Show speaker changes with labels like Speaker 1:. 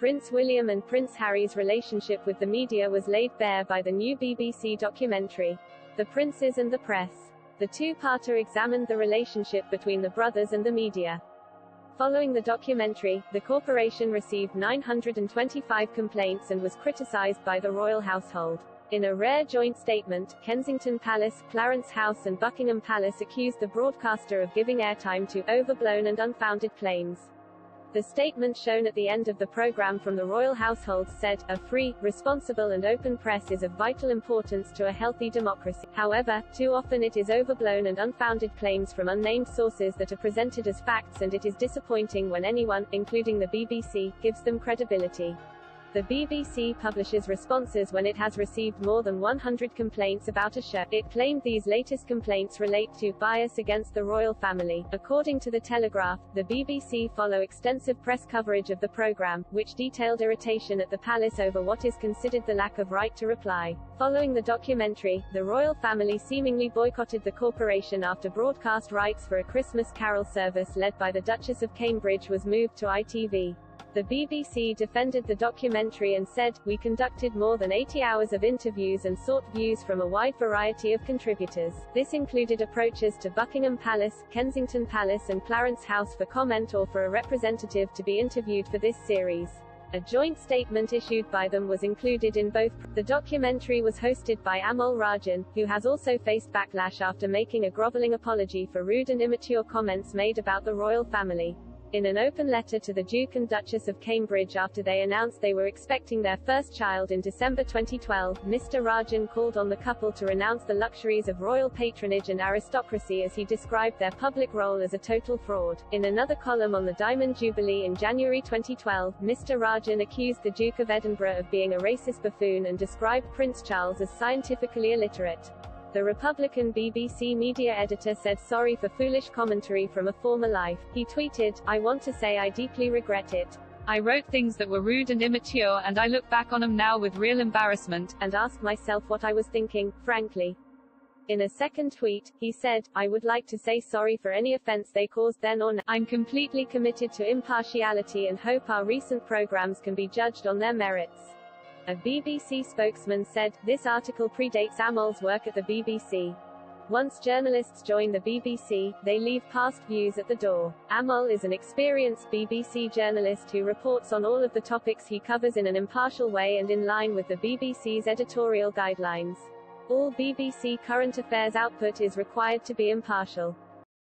Speaker 1: Prince William and Prince Harry's relationship with the media was laid bare by the new BBC documentary, The Princes and the Press. The two-parter examined the relationship between the brothers and the media. Following the documentary, the corporation received 925 complaints and was criticized by the royal household. In a rare joint statement, Kensington Palace, Clarence House and Buckingham Palace accused the broadcaster of giving airtime to overblown and unfounded claims. The statement shown at the end of the program from the royal household said, "A free, responsible and open press is of vital importance to a healthy democracy. However, too often it is overblown and unfounded claims from unnamed sources that are presented as facts, and it is disappointing when anyone, including the BBC, gives them credibility." The BBC publishes responses when it has received more than 100 complaints about a show. It claimed these latest complaints relate to bias against the royal family. According to The Telegraph, the BBC follow extensive press coverage of the programme, which detailed irritation at the palace over what is considered the lack of right to reply. Following the documentary, the royal family seemingly boycotted the corporation after broadcast rights for a Christmas carol service led by the Duchess of Cambridge was moved to ITV. The BBC defended the documentary and said, "We conducted more than 80 hours of interviews and sought views from a wide variety of contributors. This included approaches to Buckingham Palace, Kensington Palace and Clarence House for comment or for a representative to be interviewed for this series." A joint statement issued by them was included in both. The documentary was hosted by Amol Rajan, who has also faced backlash after making a groveling apology for rude and immature comments made about the royal family. In an open letter to the Duke and Duchess of Cambridge after they announced they were expecting their first child in December 2012, Mr. Rajan called on the couple to renounce the luxuries of royal patronage and aristocracy as he described their public role as a total fraud. In another column on the Diamond Jubilee in January 2012, Mr. Rajan accused the Duke of Edinburgh of being a racist buffoon and described Prince Charles as scientifically illiterate. The Republican BBC media editor said sorry for foolish commentary from a former life. He tweeted, "I want to say I deeply regret it. I wrote things that were rude and immature and I look back on them now with real embarrassment, and ask myself what I was thinking, frankly." In a second tweet, he said, "I would like to say sorry for any offense they caused then or now. I'm completely committed to impartiality and hope our recent programs can be judged on their merits." A BBC spokesman said, "This article predates Amol's work at the BBC. Once journalists join the BBC, they leave past views at the door. Amol is an experienced BBC journalist who reports on all of the topics he covers in an impartial way and in line with the BBC's editorial guidelines. All BBC current affairs output is required to be impartial."